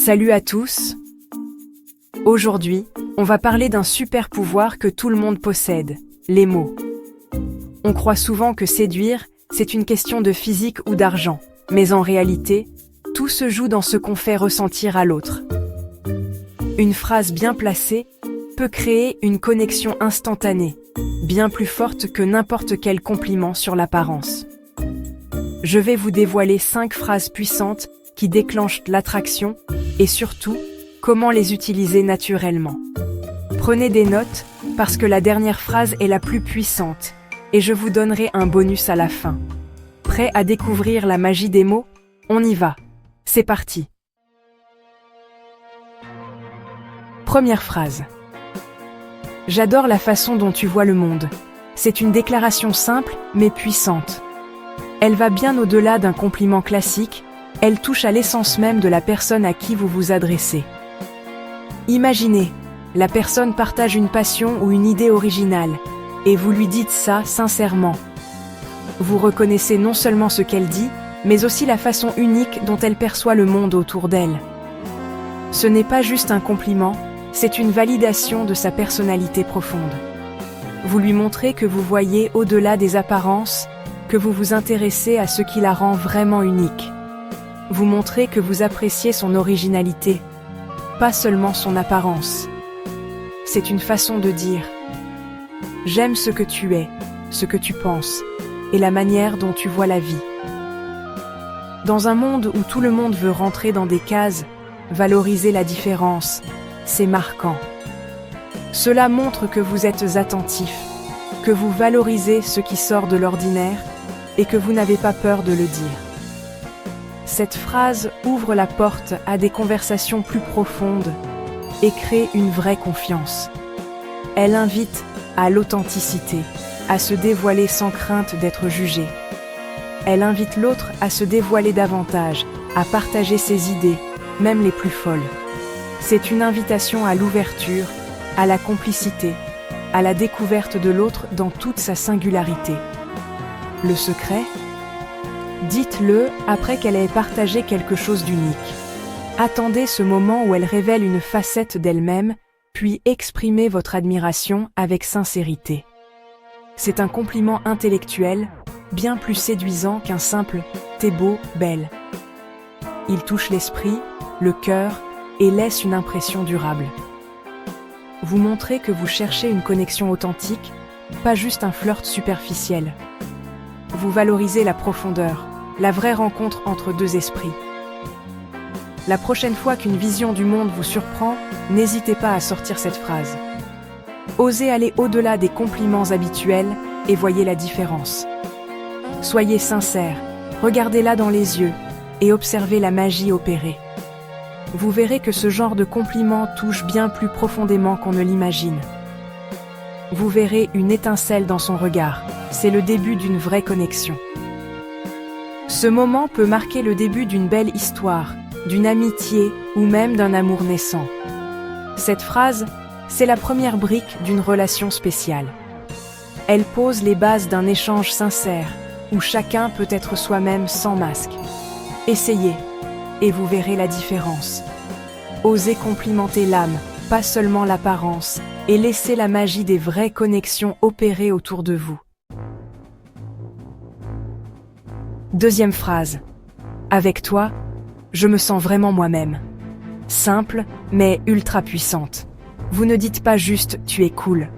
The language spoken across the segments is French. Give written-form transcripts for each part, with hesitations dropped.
Salut à tous. Aujourd'hui, on va parler d'un super pouvoir que tout le monde possède, les mots. On croit souvent que séduire, c'est une question de physique ou d'argent, mais en réalité, tout se joue dans ce qu'on fait ressentir à l'autre. Une phrase bien placée peut créer une connexion instantanée, bien plus forte que n'importe quel compliment sur l'apparence. Je vais vous dévoiler 5 phrases puissantes qui déclenchent l'attraction et surtout, comment les utiliser naturellement. Prenez des notes parce que la dernière phrase est la plus puissante et je vous donnerai un bonus à la fin. Prêt à découvrir la magie des mots? On y va. C'est parti. Première phrase. J'adore la façon dont tu vois le monde. C'est une déclaration simple mais puissante. Elle va bien au-delà d'un compliment classique, elle touche à l'essence même de la personne à qui vous vous adressez. Imaginez, la personne partage une passion ou une idée originale, et vous lui dites ça sincèrement. Vous reconnaissez non seulement ce qu'elle dit, mais aussi la façon unique dont elle perçoit le monde autour d'elle. Ce n'est pas juste un compliment, c'est une validation de sa personnalité profonde. Vous lui montrez que vous voyez au-delà des apparences, que vous vous intéressez à ce qui la rend vraiment unique. Vous montrez que vous appréciez son originalité, pas seulement son apparence. C'est une façon de dire « J'aime ce que tu es, ce que tu penses, et la manière dont tu vois la vie. » Dans un monde où tout le monde veut rentrer dans des cases, valoriser la différence, c'est marquant. Cela montre que vous êtes attentif, que vous valorisez ce qui sort de l'ordinaire et que vous n'avez pas peur de le dire. Cette phrase ouvre la porte à des conversations plus profondes et crée une vraie confiance. Elle invite à l'authenticité, à se dévoiler sans crainte d'être jugé. Elle invite l'autre à se dévoiler davantage, à partager ses idées, même les plus folles. C'est une invitation à l'ouverture, à la complicité, à la découverte de l'autre dans toute sa singularité. Le secret ? Dites-le après qu'elle ait partagé quelque chose d'unique. Attendez ce moment où elle révèle une facette d'elle-même, puis exprimez votre admiration avec sincérité. C'est un compliment intellectuel, bien plus séduisant qu'un simple « t'es beau, belle ». Il touche l'esprit, le cœur et laisse une impression durable. Vous montrez que vous cherchez une connexion authentique, pas juste un flirt superficiel. Vous valorisez la profondeur, la vraie rencontre entre deux esprits. La prochaine fois qu'une vision du monde vous surprend, n'hésitez pas à sortir cette phrase. Osez aller au-delà des compliments habituels et voyez la différence. Soyez sincère, regardez-la dans les yeux et observez la magie opérer. Vous verrez que ce genre de compliment touche bien plus profondément qu'on ne l'imagine. Vous verrez une étincelle dans son regard, c'est le début d'une vraie connexion. Ce moment peut marquer le début d'une belle histoire, d'une amitié ou même d'un amour naissant. Cette phrase, c'est la première brique d'une relation spéciale. Elle pose les bases d'un échange sincère, où chacun peut être soi-même sans masque. Essayez, et vous verrez la différence. Osez complimenter l'âme, pas seulement l'apparence, et laissez la magie des vraies connexions opérer autour de vous. Deuxième phrase. Avec toi, je me sens vraiment moi-même. Simple, mais ultra puissante. Vous ne dites pas juste « tu es cool ».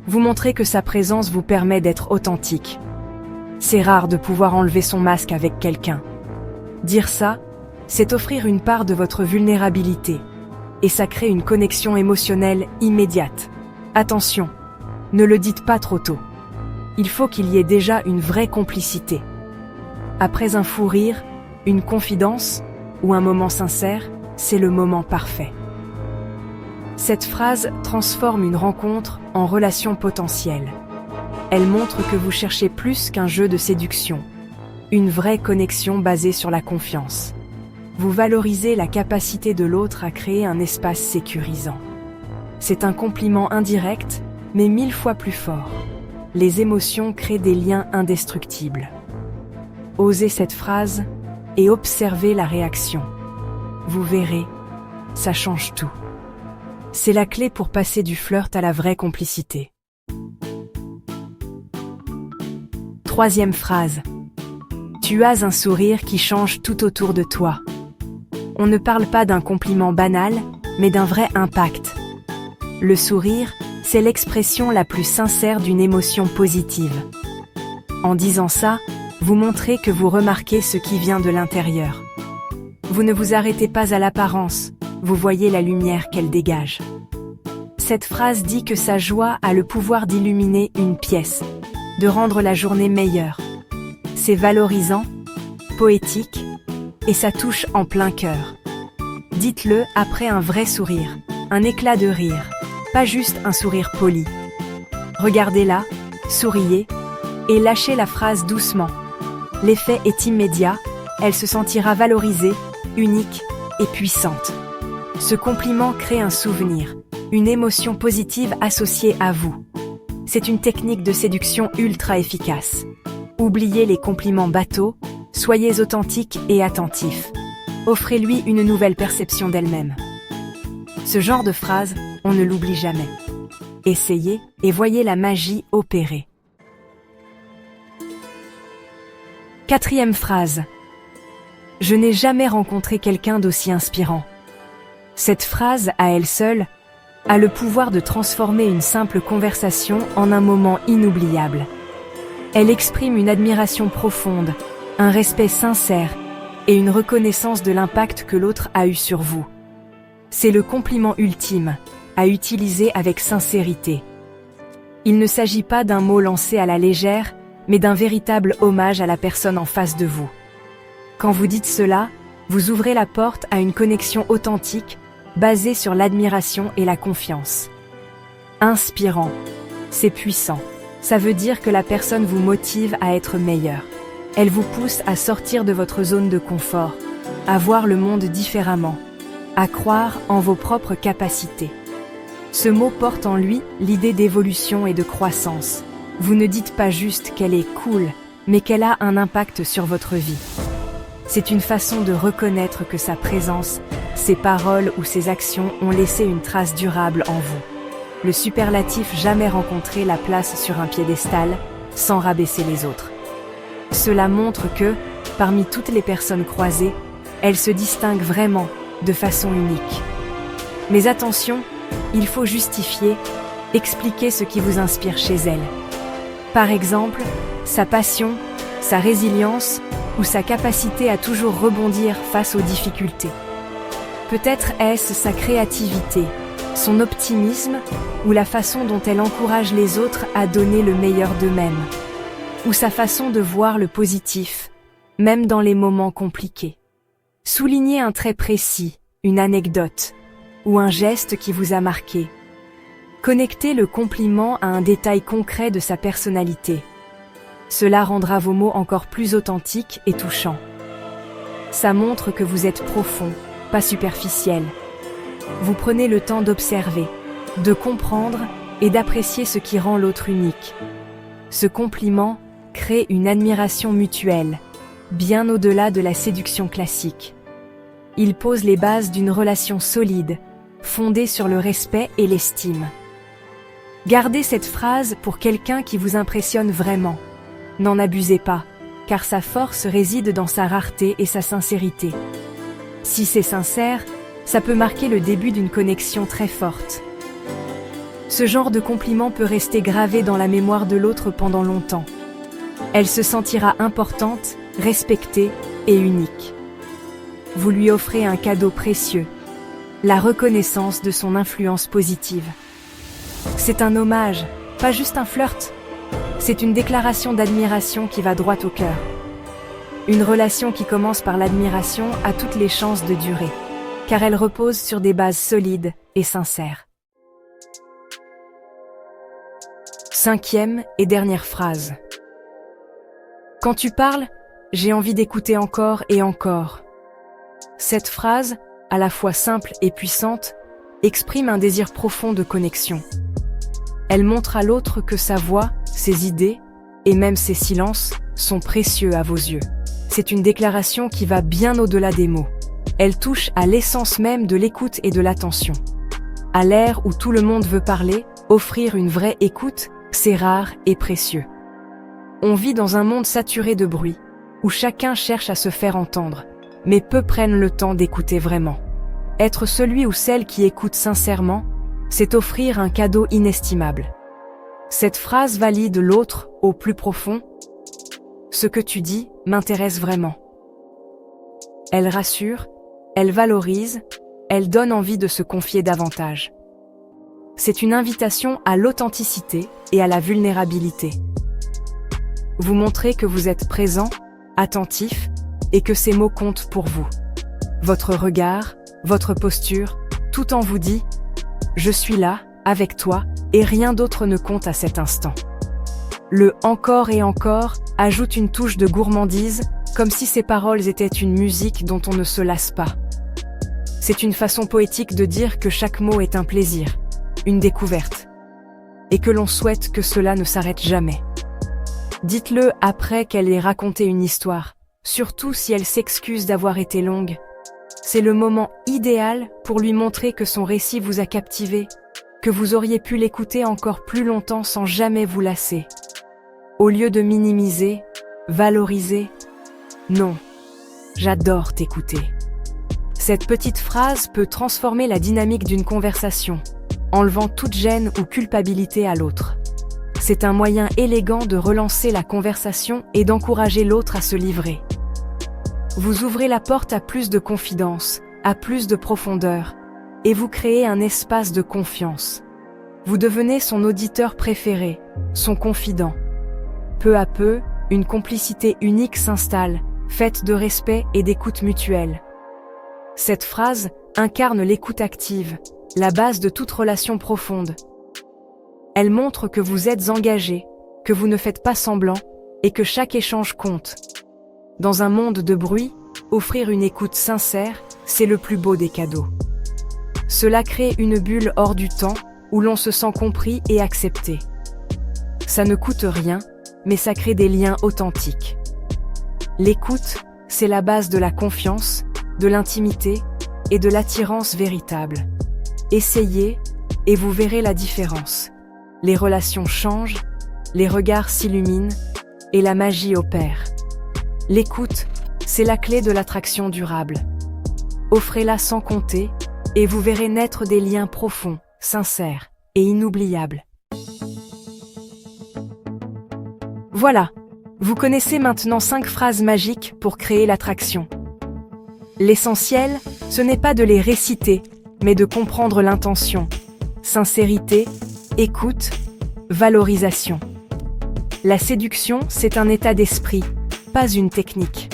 Vous montrez que sa présence vous permet d'être authentique. C'est rare de pouvoir enlever son masque avec quelqu'un. Dire ça, c'est offrir une part de votre vulnérabilité. Et ça crée une connexion émotionnelle immédiate. Attention, ne le dites pas trop tôt. Il faut qu'il y ait déjà une vraie complicité. Après un fou rire, une confidence ou un moment sincère, c'est le moment parfait. Cette phrase transforme une rencontre en relation potentielle. Elle montre que vous cherchez plus qu'un jeu de séduction, une vraie connexion basée sur la confiance. Vous valorisez la capacité de l'autre à créer un espace sécurisant. C'est un compliment indirect, mais 1000 fois plus fort. Les émotions créent des liens indestructibles. Osez cette phrase et observez la réaction. Vous verrez, ça change tout. C'est la clé pour passer du flirt à la vraie complicité. Troisième phrase. Tu as un sourire qui change tout autour de toi. On ne parle pas d'un compliment banal, mais d'un vrai impact. Le sourire, c'est l'expression la plus sincère d'une émotion positive. En disant ça, vous montrez que vous remarquez ce qui vient de l'intérieur. Vous ne vous arrêtez pas à l'apparence, vous voyez la lumière qu'elle dégage. Cette phrase dit que sa joie a le pouvoir d'illuminer une pièce, de rendre la journée meilleure. C'est valorisant, poétique, et ça touche en plein cœur. Dites-le après un vrai sourire, un éclat de rire, pas juste un sourire poli. Regardez-la, souriez, et lâchez la phrase doucement. L'effet est immédiat, elle se sentira valorisée, unique et puissante. Ce compliment crée un souvenir, une émotion positive associée à vous. C'est une technique de séduction ultra efficace. Oubliez les compliments bateaux, soyez authentique et attentif. Offrez-lui une nouvelle perception d'elle-même. Ce genre de phrase, on ne l'oublie jamais. Essayez et voyez la magie opérer. Quatrième phrase. Je n'ai jamais rencontré quelqu'un d'aussi inspirant. Cette phrase, à elle seule, a le pouvoir de transformer une simple conversation en un moment inoubliable. Elle exprime une admiration profonde, un respect sincère et une reconnaissance de l'impact que l'autre a eu sur vous. C'est le compliment ultime, à utiliser avec sincérité. Il ne s'agit pas d'un mot lancé à la légère, mais d'un véritable hommage à la personne en face de vous. Quand vous dites cela, vous ouvrez la porte à une connexion authentique, basée sur l'admiration et la confiance. Inspirant, c'est puissant. Ça veut dire que la personne vous motive à être meilleur. Elle vous pousse à sortir de votre zone de confort, à voir le monde différemment, à croire en vos propres capacités. Ce mot porte en lui l'idée d'évolution et de croissance. Vous ne dites pas juste qu'elle est cool, mais qu'elle a un impact sur votre vie. C'est une façon de reconnaître que sa présence, ses paroles ou ses actions ont laissé une trace durable en vous. Le superlatif jamais rencontré la place sur un piédestal, sans rabaisser les autres. Cela montre que, parmi toutes les personnes croisées, elle se distingue vraiment, de façon unique. Mais attention, il faut justifier, expliquer ce qui vous inspire chez elle. Par exemple, sa passion, sa résilience ou sa capacité à toujours rebondir face aux difficultés. Peut-être est-ce sa créativité, son optimisme ou la façon dont elle encourage les autres à donner le meilleur d'eux-mêmes. Ou sa façon de voir le positif, même dans les moments compliqués. Soulignez un trait précis, une anecdote, ou un geste qui vous a marqué. Connectez le compliment à un détail concret de sa personnalité. Cela rendra vos mots encore plus authentiques et touchants. Ça montre que vous êtes profond, pas superficiel. Vous prenez le temps d'observer, de comprendre et d'apprécier ce qui rend l'autre unique. Ce compliment crée une admiration mutuelle, bien au-delà de la séduction classique. Il pose les bases d'une relation solide, fondée sur le respect et l'estime. Gardez cette phrase pour quelqu'un qui vous impressionne vraiment. N'en abusez pas, car sa force réside dans sa rareté et sa sincérité. Si c'est sincère, ça peut marquer le début d'une connexion très forte. Ce genre de compliment peut rester gravé dans la mémoire de l'autre pendant longtemps. Elle se sentira importante, respectée et unique. Vous lui offrez un cadeau précieux, la reconnaissance de son influence positive. C'est un hommage, pas juste un flirt. C'est une déclaration d'admiration qui va droit au cœur. Une relation qui commence par l'admiration a toutes les chances de durer, car elle repose sur des bases solides et sincères. Cinquième et dernière phrase. Quand tu parles, j'ai envie d'écouter encore et encore. Cette phrase, à la fois simple et puissante, exprime un désir profond de connexion. Elle montre à l'autre que sa voix, ses idées et même ses silences sont précieux à vos yeux. C'est une déclaration qui va bien au-delà des mots. Elle touche à l'essence même de l'écoute et de l'attention. À l'ère où tout le monde veut parler, offrir une vraie écoute, c'est rare et précieux. On vit dans un monde saturé de bruit, où chacun cherche à se faire entendre, mais peu prennent le temps d'écouter vraiment. Être celui ou celle qui écoute sincèrement, c'est offrir un cadeau inestimable. Cette phrase valide l'autre au plus profond. Ce que tu dis m'intéresse vraiment. Elle rassure, elle valorise, elle donne envie de se confier davantage. C'est une invitation à l'authenticité et à la vulnérabilité. Vous montrez que vous êtes présent, attentif, et que ces mots comptent pour vous. Votre regard, votre posture, tout en vous dit « Je suis là, avec toi », et rien d'autre ne compte à cet instant. Le « encore et encore » ajoute une touche de gourmandise, comme si ces paroles étaient une musique dont on ne se lasse pas. C'est une façon poétique de dire que chaque mot est un plaisir, une découverte, et que l'on souhaite que cela ne s'arrête jamais. Dites-le après qu'elle ait raconté une histoire, surtout si elle s'excuse d'avoir été longue. C'est le moment idéal pour lui montrer que son récit vous a captivé, que vous auriez pu l'écouter encore plus longtemps sans jamais vous lasser. Au lieu de minimiser, valoriser, non, j'adore t'écouter. Cette petite phrase peut transformer la dynamique d'une conversation, enlevant toute gêne ou culpabilité à l'autre. C'est un moyen élégant de relancer la conversation et d'encourager l'autre à se livrer. Vous ouvrez la porte à plus de confidence, à plus de profondeur, et vous créez un espace de confiance. Vous devenez son auditeur préféré, son confident. Peu à peu, une complicité unique s'installe, faite de respect et d'écoute mutuelle. Cette phrase incarne l'écoute active, la base de toute relation profonde. Elle montre que vous êtes engagé, que vous ne faites pas semblant, et que chaque échange compte. Dans un monde de bruit, offrir une écoute sincère, c'est le plus beau des cadeaux. Cela crée une bulle hors du temps, où l'on se sent compris et accepté. Ça ne coûte rien, mais ça crée des liens authentiques. L'écoute, c'est la base de la confiance, de l'intimité et de l'attirance véritable. Essayez, et vous verrez la différence. Les relations changent, les regards s'illuminent, et la magie opère. L'écoute, c'est la clé de l'attraction durable. Offrez-la sans compter, et vous verrez naître des liens profonds, sincères et inoubliables. Voilà, vous connaissez maintenant 5 phrases magiques pour créer l'attraction. L'essentiel, ce n'est pas de les réciter, mais de comprendre l'intention, sincérité, écoute, valorisation. La séduction, c'est un état d'esprit, pas une technique.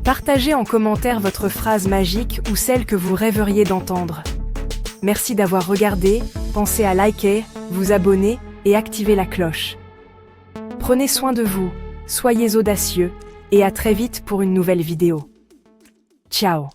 Partagez en commentaire votre phrase magique ou celle que vous rêveriez d'entendre. Merci d'avoir regardé, pensez à liker, vous abonner et activer la cloche. Prenez soin de vous, soyez audacieux, et à très vite pour une nouvelle vidéo. Ciao!